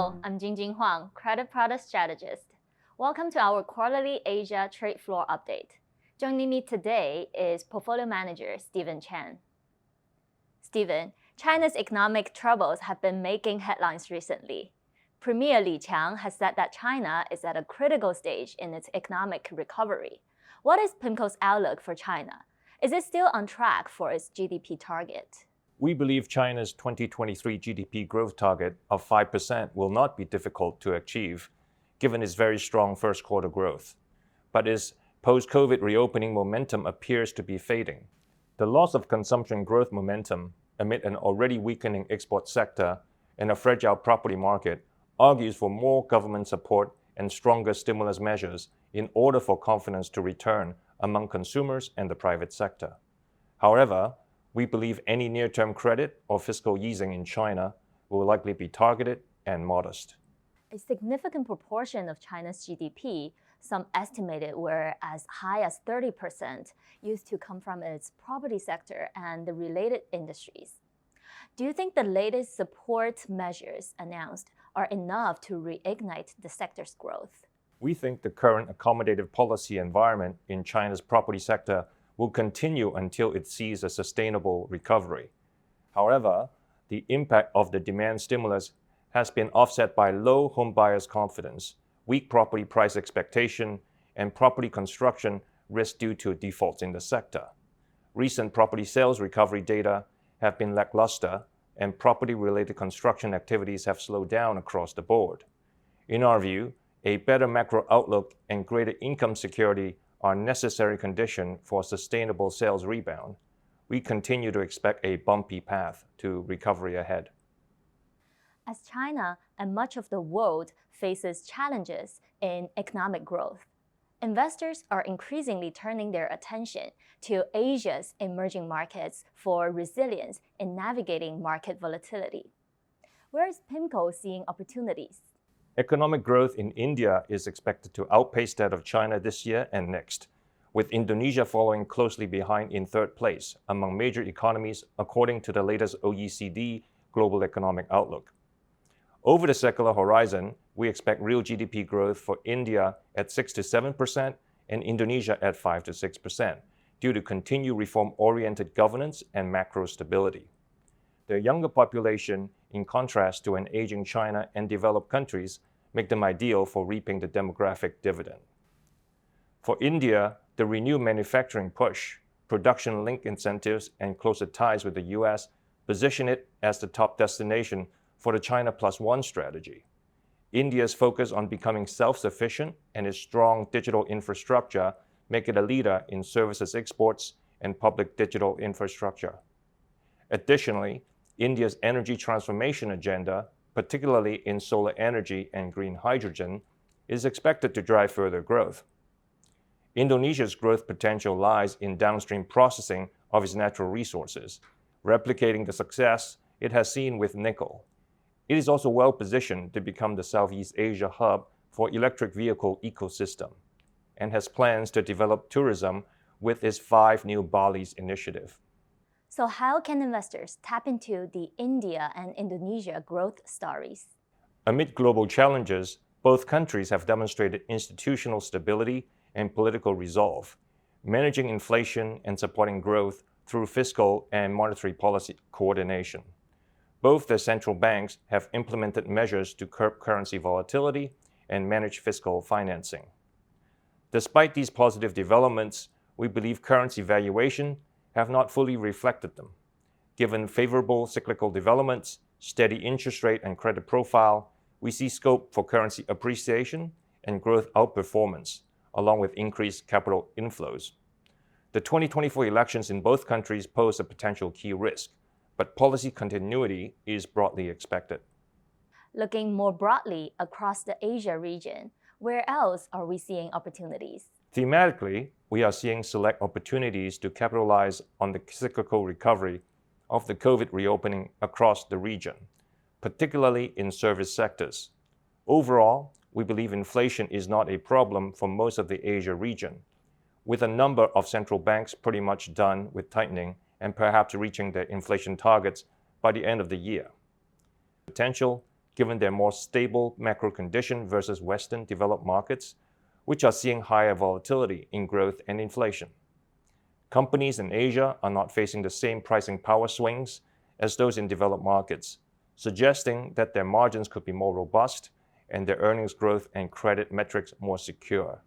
Hello, I'm Jingjing Huang, Credit Product Strategist. Welcome to our quarterly Asia Trade Floor Update. Joining me today is Portfolio Manager Stephen Chang. Stephen, China's economic troubles have been making headlines recently. Premier Li Qiang has said that China is at a critical stage in its economic recovery. What is PIMCO's outlook for China? Is it still on track for its GDP target? We believe China's 2023 GDP growth target of 5% will not be difficult to achieve, given its very strong first quarter growth. But its post-COVID reopening momentum appears to be fading. The loss of consumption growth momentum amid an already weakening export sector and a fragile property market argues for more government support and stronger stimulus measures in order for confidence to return among consumers and the private sector. However, we believe any near-term credit or fiscal easing in China will likely be targeted and modest. A significant proportion of China's GDP, some estimated were as high as 30%, used to come from its property sector and the related industries. Do you think the latest support measures announced are enough to reignite the sector's growth? We think the current accommodative policy environment in China's property sector will continue until it sees a sustainable recovery. However, the impact of the demand stimulus has been offset by low home buyers' confidence, weak property price expectation, and property construction risk due to defaults in the sector. Recent property sales recovery data have been lackluster, and property-related construction activities have slowed down across the board. In our view, a better macro outlook and greater income security are necessary conditions for sustainable sales rebound. We continue to expect a bumpy path to recovery ahead. As China and much of the world faces challenges in economic growth, investors are increasingly turning their attention to Asia's emerging markets for resilience in navigating market volatility. Where is PIMCO seeing opportunities? Economic growth in India is expected to outpace that of China this year and next, with Indonesia following closely behind in third place among major economies according to the latest OECD Global Economic Outlook. Over the secular horizon, we expect real GDP growth for India at 6 to 7% and Indonesia at 5 to 6% due to continued reform-oriented governance and macro stability. The younger population, in contrast to an aging China and developed countries, make them ideal for reaping the demographic dividend. For India, the renewed manufacturing push, production-linked incentives, and closer ties with the US position it as the top destination for the China Plus One strategy. India's focus on becoming self-sufficient and its strong digital infrastructure make it a leader in services exports and public digital infrastructure. Additionally, India's energy transformation agenda, particularly in solar energy and green hydrogen, is expected to drive further growth. Indonesia's growth potential lies in downstream processing of its natural resources, replicating the success it has seen with nickel. It is also well positioned to become the Southeast Asia hub for electric vehicle ecosystem and has plans to develop tourism with its 5 New Balis initiative. So how can investors tap into the India and Indonesia growth stories? Amid global challenges, both countries have demonstrated institutional stability and political resolve, managing inflation and supporting growth through fiscal and monetary policy coordination. Both their central banks have implemented measures to curb currency volatility and manage fiscal financing. Despite these positive developments, we believe currency valuation have not fully reflected them. Given favorable cyclical developments, steady interest rate and credit profile, we see scope for currency appreciation and growth outperformance, along with increased capital inflows. The 2024 elections in both countries pose a potential key risk, but policy continuity is broadly expected. Looking more broadly across the Asia region, where else are we seeing opportunities? Thematically, we are seeing select opportunities to capitalize on the cyclical recovery of the COVID reopening across the region, particularly in service sectors. Overall, we believe inflation is not a problem for most of the Asia region, with a number of central banks pretty much done with tightening and perhaps reaching their inflation targets by the end of the year. Potential, given their more stable macro condition versus Western developed markets, which are seeing higher volatility in growth and inflation. Companies in Asia are not facing the same pricing power swings as those in developed markets, suggesting that their margins could be more robust and their earnings growth and credit metrics more secure.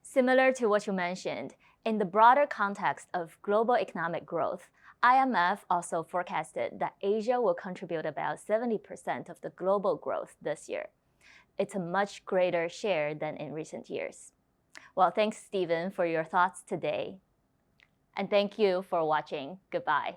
Similar to what you mentioned, in the broader context of global economic growth, IMF also forecasted that Asia will contribute about 70% of the global growth this year. It's a much greater share than in recent years. Well, thanks, Stephen, for your thoughts today. And thank you for watching. Goodbye.